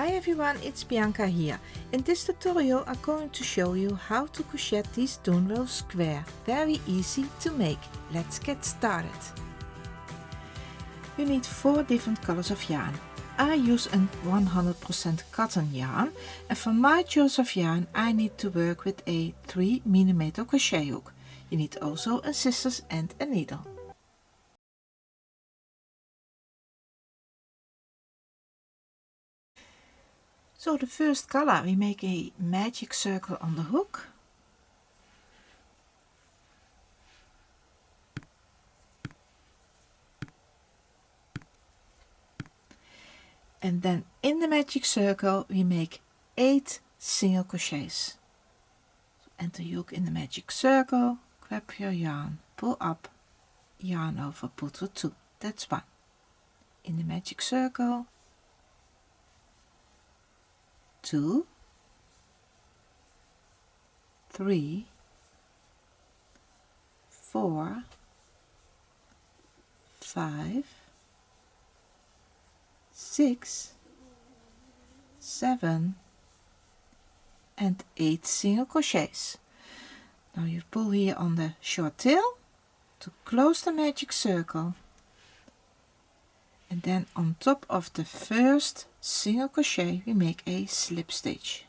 Hi everyone, it's Bianca here. In this tutorial I'm going to show you how to crochet these Dune Rose square. Very easy to make. Let's get started. You need 4 different colors of yarn. I use a 100% cotton yarn, and for my choice of yarn I need to work with a 3mm crochet hook. You need also a scissors and a needle. So the first color, we make a magic circle on the hook. And then in the magic circle we make 8 single crochets. So enter your hook in the magic circle, grab your yarn, pull up, yarn over, pull through 2. That's 1. In the magic circle, 2, 3, 4, 5, 6, 7 and 8 single crochets. Now you pull here on the short tail to close the magic circle, and then on top of the first single crochet we make a slip stitch.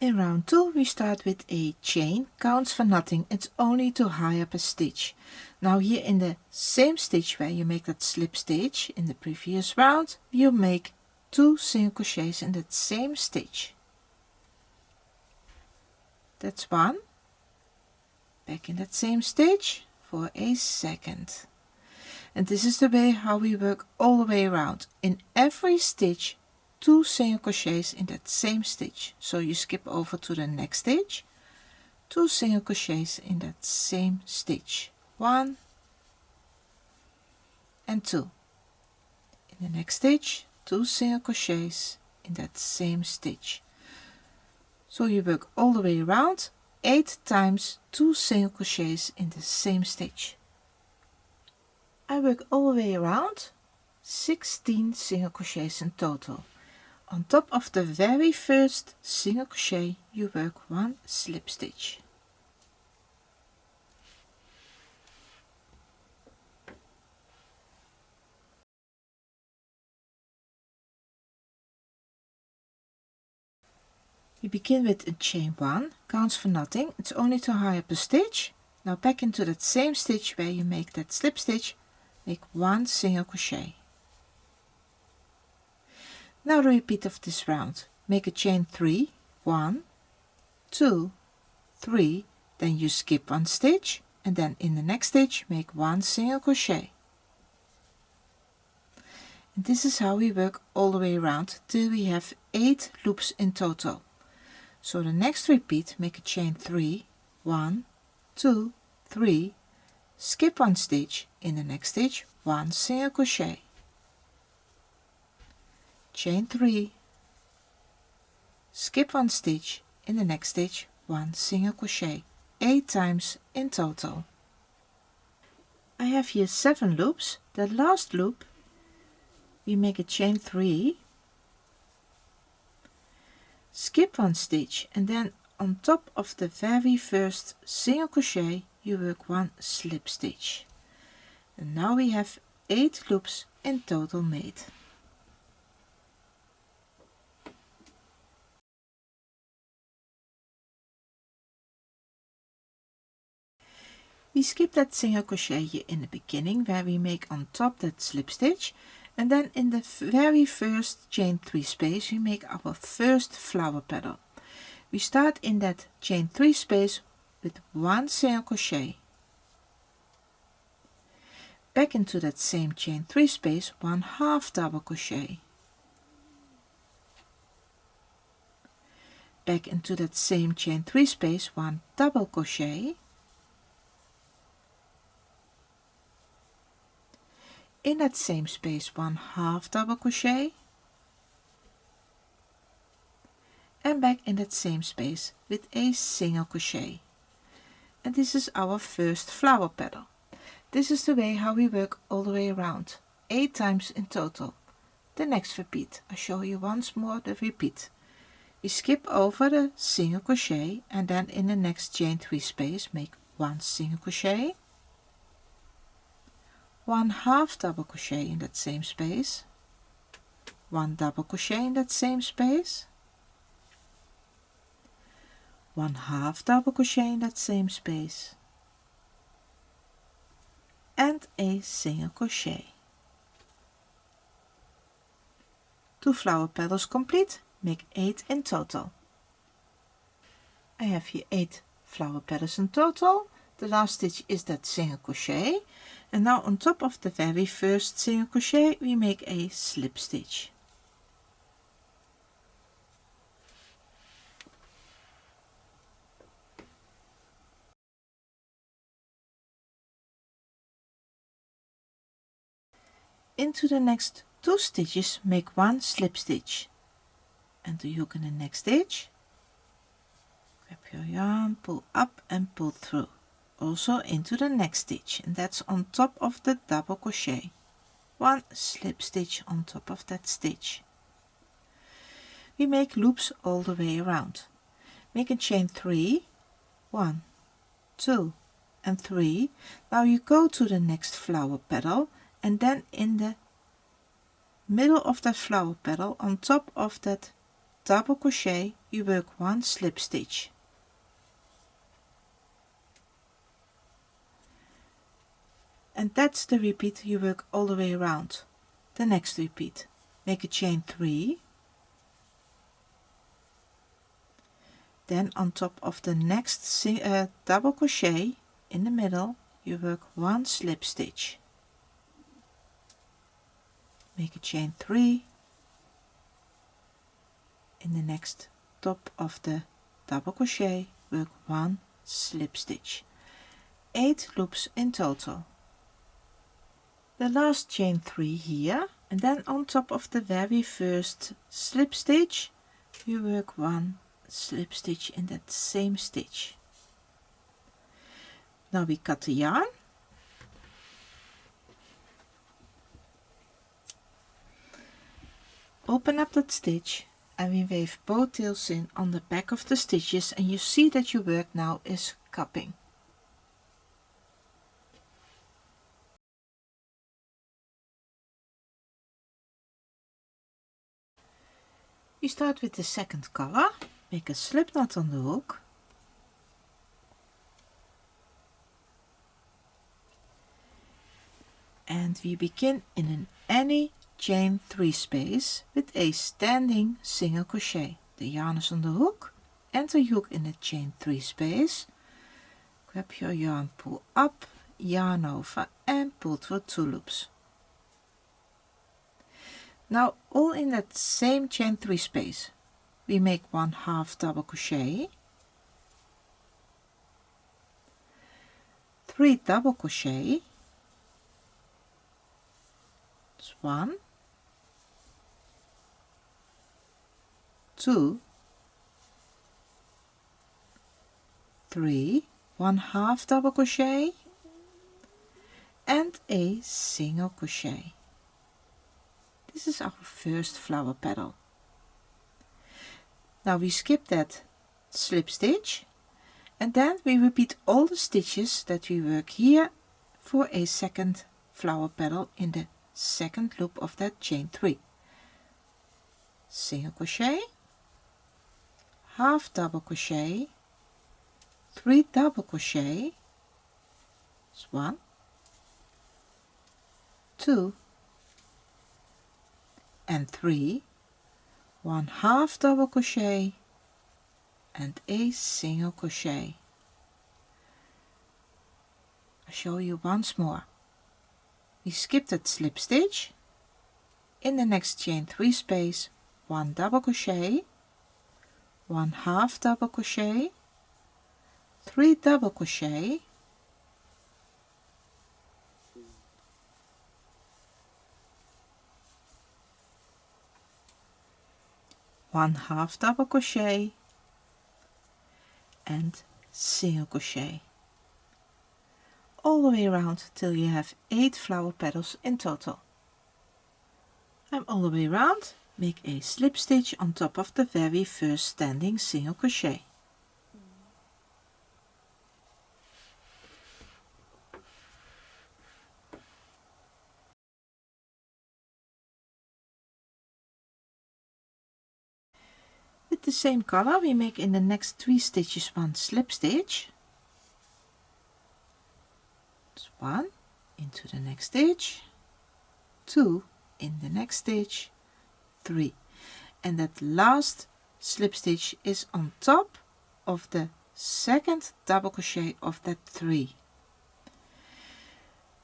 In round 2 we start with a chain, counts for nothing, it's only to high up a stitch. Now here in the same stitch where you make that slip stitch in the previous round, you make 2 single crochets in that same stitch. That's 1. Back in that same stitch for a second. And this is the way how we work all the way around. In every stitch 2 single crochets in that same stitch. So you skip over to the next stitch, 2 single crochets in that same stitch, 1 and 2. In the next stitch 2 single crochets in that same stitch. So you work all the way around 8 times 2 single crochets in the same stitch. I work all the way around 16 single crochets in total. On top of the very first single crochet you work 1 slip stitch. You begin with a chain 1, counts for nothing, it's only to high up a stitch. Now back into that same stitch where you make that slip stitch, make 1 single crochet. Now the repeat of this round, make a chain 3, 1, 2, 3, then you skip 1 stitch, and then in the next stitch make 1 single crochet. And this is how we work all the way around till we have 8 loops in total. So the next repeat, make a chain 3, 1, 2, 3, skip 1 stitch, in the next stitch 1 single crochet. Chain 3, skip 1 stitch, in the next stitch 1 single crochet, 8 times in total. I have here 7 loops. The last loop we make a chain 3, skip 1 stitch, and then on top of the very first single crochet you work 1 slip stitch. And now we have 8 loops in total made. We skip that single crochet here in the beginning where we make on top that slip stitch, and then in the very first chain 3 space we make our first flower petal. We start in that chain 3 space with 1 single crochet. Back into that same chain 3 space 1 half double crochet. Back into that same chain 3 space 1 double crochet. In that same space 1 half double crochet, and back in that same space with a single crochet. And this is our first flower petal. This is the way how we work all the way around, 8 times in total. The next repeat, I show you once more the repeat. We skip over the single crochet and then in the next chain 3 space make 1 single crochet, 1 half double crochet in that same space, 1 double crochet in that same space, 1 half double crochet in that same space, and a single crochet. 2 flower petals complete, make 8 in total. I have here 8 flower petals in total. The last stitch is that single crochet, and now on top of the very first single crochet we make a slip stitch. Into the next 2 stitches make 1 slip stitch, and the hook in the next stitch, grab your yarn, pull up and pull through, also into the next stitch, and that's on top of the double crochet, 1 slip stitch on top of that stitch. We make loops all the way around. Make a chain 3, 1, 2 and 3. Now you go to the next flower petal, and then in the middle of that flower petal on top of that double crochet you work 1 slip stitch. And that's the repeat you work all the way around. The next repeat, make a chain 3, then on top of the next double crochet in the middle you work 1 slip stitch. Make a chain 3, in the next top of the double crochet work 1 slip stitch. 8 loops in total. The last chain 3 here, and then on top of the very first slip stitch you work 1 slip stitch in that same stitch. Now we cut the yarn. Open up that stitch and we weave both tails in on the back of the stitches, and you see that your work now is cupping. We start with the second color, make a slip knot on the hook, and we begin in any chain 3 space with a standing single crochet. The yarn is on the hook, enter hook in the chain 3 space, grab your yarn, pull up, yarn over and pull through 2 loops. Now all in that same chain 3 space we make 1 half double crochet, 3 double crochet, that's 1, 2, 3, 1 half double crochet and a single crochet. This is our first flower petal. Now we skip that slip stitch, and then we repeat all the stitches that we work here for a second flower petal in the second loop of that chain 3. Single crochet, half double crochet, 3 double crochet, that's 1, 2 and 3, 1 half double crochet and a single crochet. I'll show you once more. We skip that slip stitch, in the next chain 3 space 1 double crochet, 1 half double crochet, 3 double crochet, one half double crochet and single crochet all the way around till you have 8 flower petals in total. I'm all the way around. Make a slip stitch on top of the very first standing single crochet. With the same color we make in the next 3 stitches 1 slip stitch. That's 1 into the next stitch, 2 in the next stitch, 3, and that last slip stitch is on top of the second double crochet of that 3.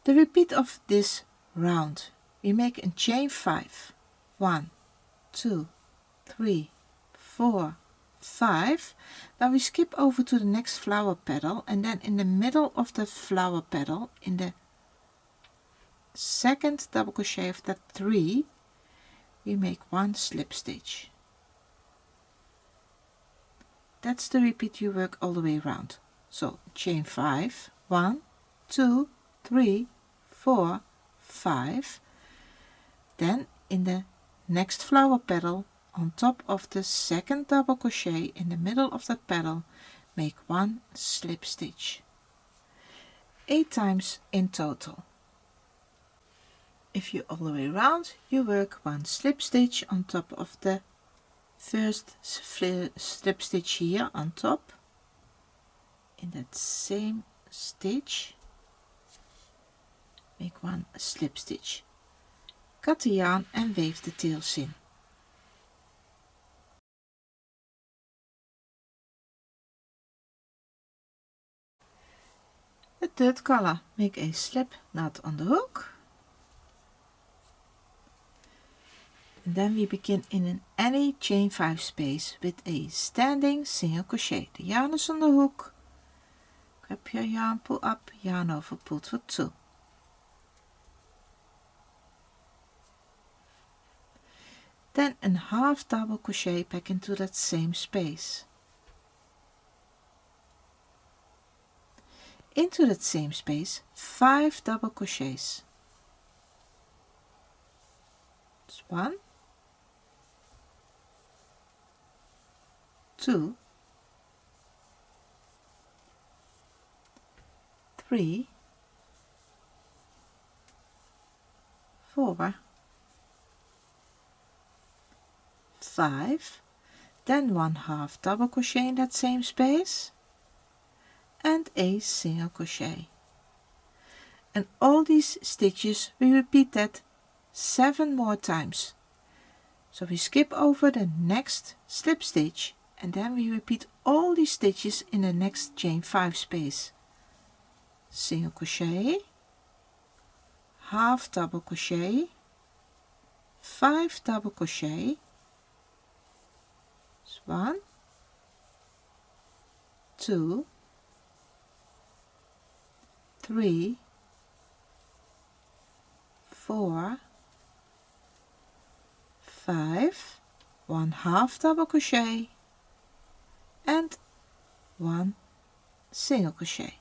The repeat of this round we make a chain 5, 1, 2, 3, 4, 5. Now we skip over to the next flower petal, and then in the middle of the flower petal in the second double crochet of that 3 we make 1 slip stitch. That's the repeat you work all the way around. So chain 5, 1, 2, 3, 4, 5. Then in the next flower petal on top of the second double crochet in the middle of that petal make 1 slip stitch. 8 times in total. If you all the way around, you work 1 slip stitch on top of the first slip stitch here on top. In that same stitch, make 1 slip stitch. Cut the yarn and weave the tails in. The third color, make a slip knot on the hook. And then we begin in any chain 5 space with a standing single crochet. The yarn is on the hook. Grab your yarn, pull up, yarn over, pull for 2. Then a half double crochet back into that same space. Into that same space 5 double crochets. That's 1, 2, 3, 4, 5, then 1 half double crochet in that same space and a single crochet. And all these stitches we repeat that 7 more times. So we skip over the next slip stitch and then we repeat all these stitches in the next chain 5 space. Single crochet, half double crochet, 5 double crochet, 1, 2, 3, 4, 5, 1 half double crochet and 1 single crochet.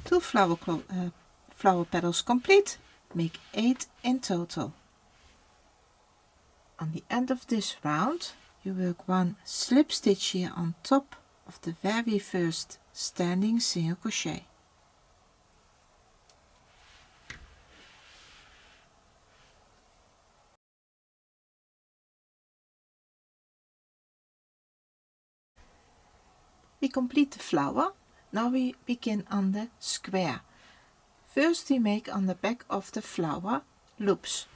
2 flower petals complete, make 8 in total. On the end of this round you work 1 slip stitch here on top of the very first standing single crochet. We complete the flower. Now we begin on the square. First we make on the back of the flower loops.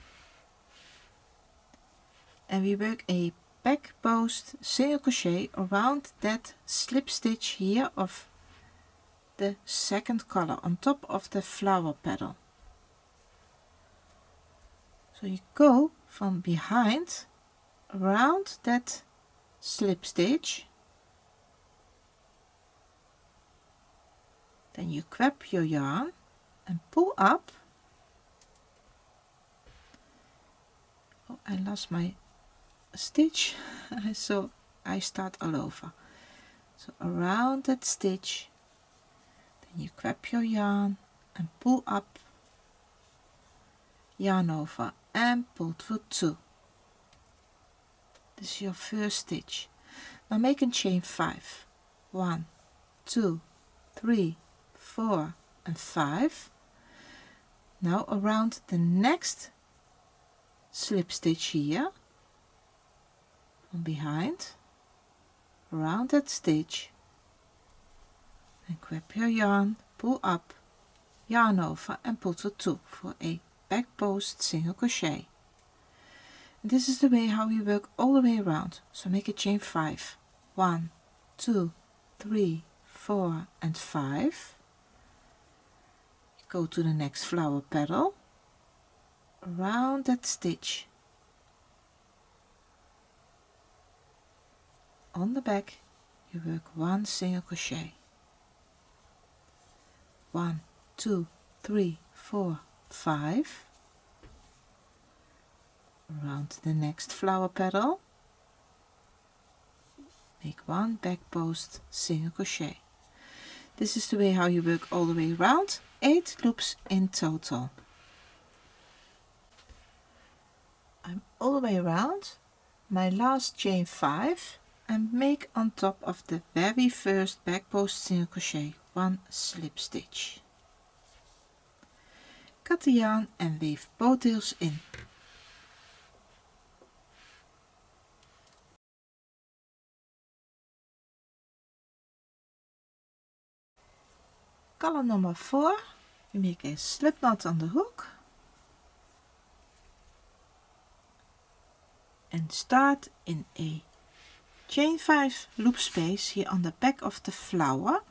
And we work a back post single crochet around that slip stitch here of the second color on top of the flower petal. So you go from behind around that slip stitch, then you grab your yarn and pull up. Oh, I lost my stitch, so I start all over. So around that stitch, then you grab your yarn and pull up, yarn over and pull through 2. This is your first stitch. Now make a chain 5. 1, 2, 3, 4 and 5. Now around the next slip stitch here, from behind, around that stitch, and grab your yarn, pull up, yarn over and pull through 2 for a back post single crochet. And this is the way how you work all the way around. So make a chain 5. 1, 2, 3, 4 and 5. Go to the next flower petal, around that stitch, on the back you work 1 single crochet. 1, 2, 3, 4, 5. Around the next flower petal, make 1 back post single crochet. This is the way how you work all the way around, 8 loops in total. I'm all the way around, my last chain 5, and make on top of the very first back post single crochet 1 slip stitch. Cut the yarn and weave both tails in. Column number 4, we make a slip knot on the hook and start in a chain 5 loop space here on the back of the flower,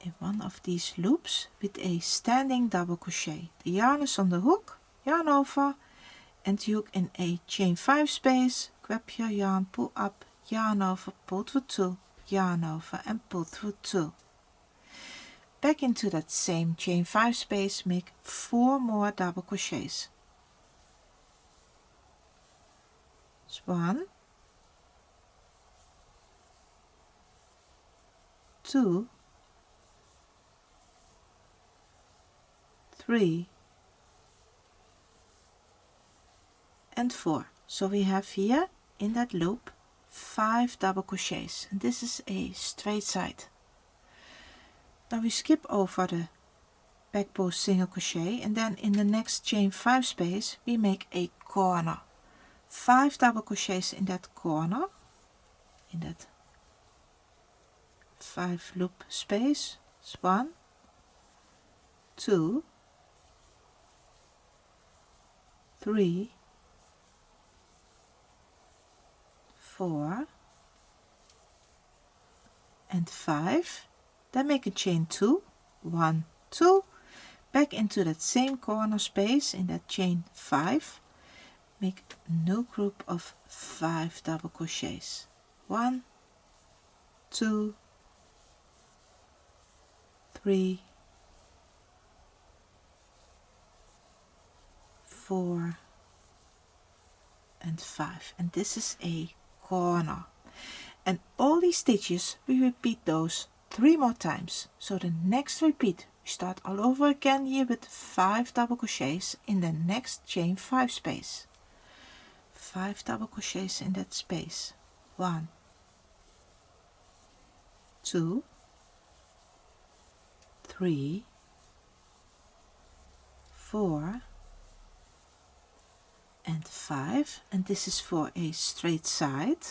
in one of these loops with a standing double crochet. The yarn is on the hook, yarn over and you hook in a chain 5 space, grab your yarn, pull up, yarn over, pull through 2, yarn over and pull through 2. Back into that same chain 5 space, make 4 more double crochets. It's 1, 2, 3 and 4. So we have here in that loop 5 double crochets, and this is a straight side. Now we skip over the back post single crochet, and then in the next chain 5 space we make a corner. 5 double crochets in that corner, in that 5 loop space. It's 1, 2, 3, 4 and 5. Then make a chain 2, 1, 2, back into that same corner space in that chain 5, make a new group of 5 double crochets. 1, 2, 3, 4 and 5, and this is a corner. And all these stitches we repeat those 3 more times. So the next repeat we start all over again here with 5 double crochets in the next chain 5 space. 5 double crochets in that space. 1, 2, 3, 4 and 5, and this is for a straight side.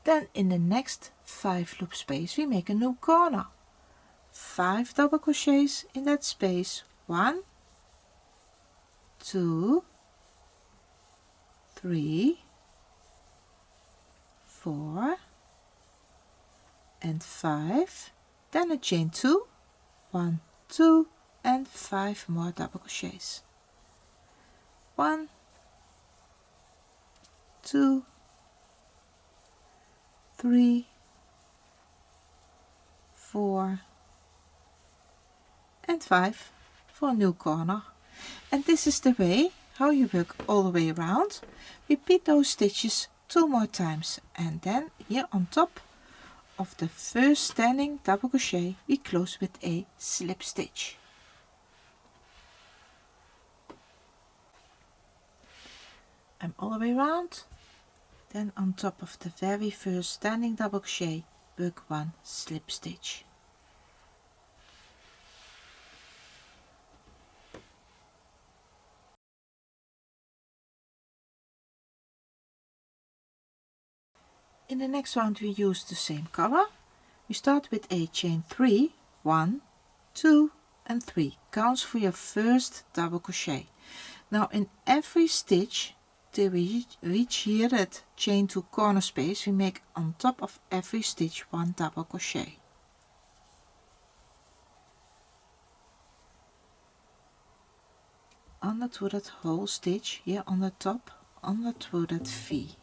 Then in the next 5 loop space we make a new corner. 5 double crochets in that space. 1, 2, 3, 4 and 5. Then a chain 2, 1, 2 and 5 more double crochets. 1, 2, 3, 4 and 5 for a new corner. And this is the way how you work all the way around. Repeat those stitches 2 more times, and then here on top of the first standing double crochet we close with a slip stitch. And all the way around, then on top of the very first standing double crochet work 1 slip stitch. In the next round we use the same color. We start with a chain 3, 1, 2 and 3 counts for your first double crochet. Now in every stitch till we reach here at chain 2 corner space, we make on top of every stitch 1 double crochet. Under through that whole stitch here on the top, under through that V.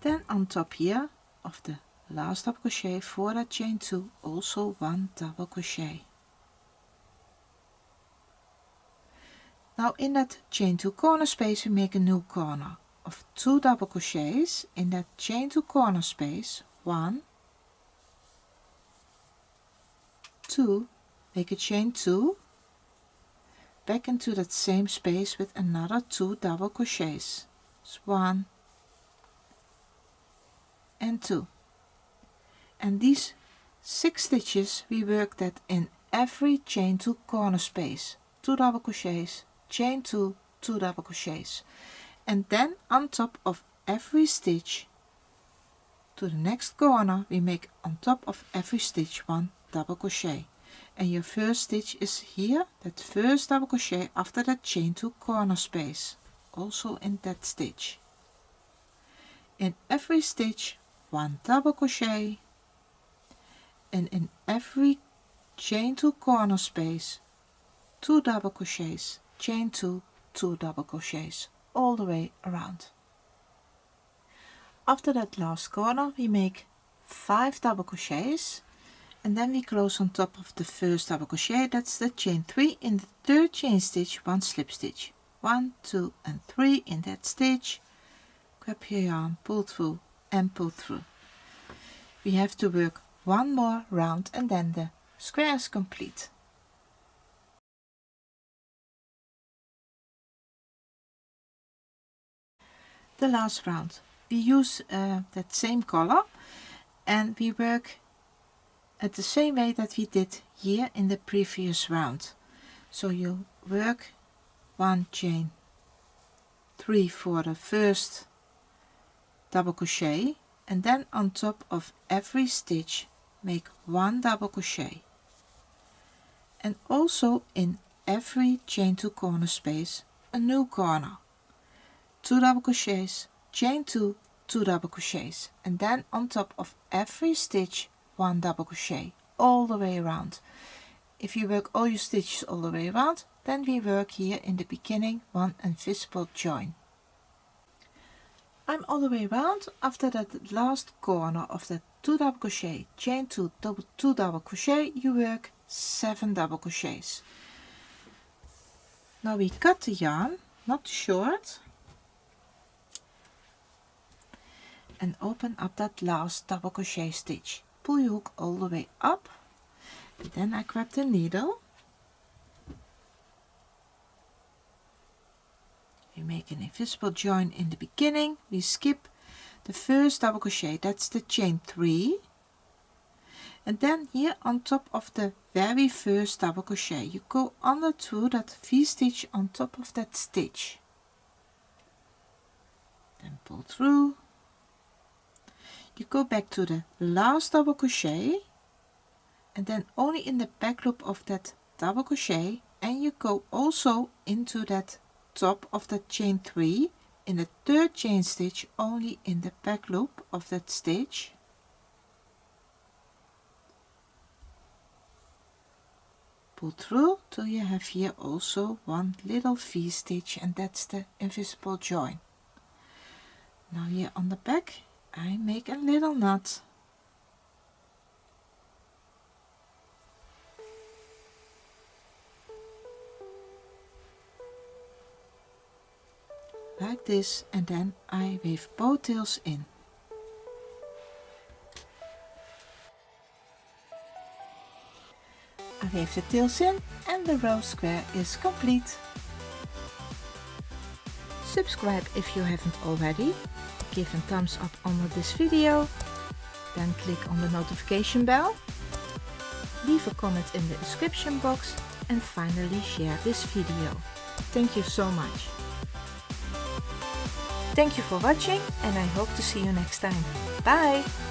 Then on top here of the last double crochet for that chain 2 also 1 double crochet. Now in that chain 2 corner space we make a new corner of 2 double crochets in that chain 2 corner space, 1, 2, make a chain 2, back into that same space with another 2 double crochets. It's 1 and 2, and these 6 stitches we work that in every chain 2 corner space, 2 double crochets, chain 2, 2 double crochets, and then on top of every stitch to the next corner we make on top of every stitch 1 double crochet, and your first stitch is here, that first double crochet after that chain 2 corner space, also in that stitch. In every stitch 1 double crochet, and in every chain 2 corner space 2 double crochets, chain 2, 2 double crochets all the way around. After that last corner we make 5 double crochets, and then we close on top of the first double crochet, that's the chain 3. In the third chain stitch 1 slip stitch, 1, 2 and 3 in that stitch, grab your yarn, pull through and pull through. We have to work 1 more round and then the square is complete. The last round we use that same color and we work at the same way that we did here in the previous round. So you work 1 chain 3 for the first double crochet, and then on top of every stitch make 1 double crochet, and also in every chain 2 corner space a new corner, 2 double crochets, chain 2, 2 double crochets, and then on top of every stitch 1 double crochet all the way around. If you work all your stitches all the way around, then we work here in the beginning 1 invisible join. I'm all the way around. After that last corner of the 2 double crochet, chain 2, 2 double crochet, you work 7 double crochets. Now we cut the yarn, not too short, and open up that last double crochet stitch. Pull your hook all the way up, and then I grab the needle. We make an invisible join in the beginning, we skip the first double crochet, that's the chain 3, and then here on top of the very first double crochet you go under through that V stitch on top of that stitch, then pull through, you go back to the last double crochet, and then only in the back loop of that double crochet, and you go also into that top of that chain 3 in the third chain stitch, only in the back loop of that stitch, pull through till you have here also one little V-stitch, and that's the invisible join. Now here on the back I make a little knot. Like this, and then I weave both tails in. I weave the tails in and the rose square is complete. Subscribe if you haven't already, give a thumbs up under this video, then click on the notification bell, leave a comment in the description box, and finally share this video. Thank you so much. Thank you for watching, and I hope to see you next time. Bye!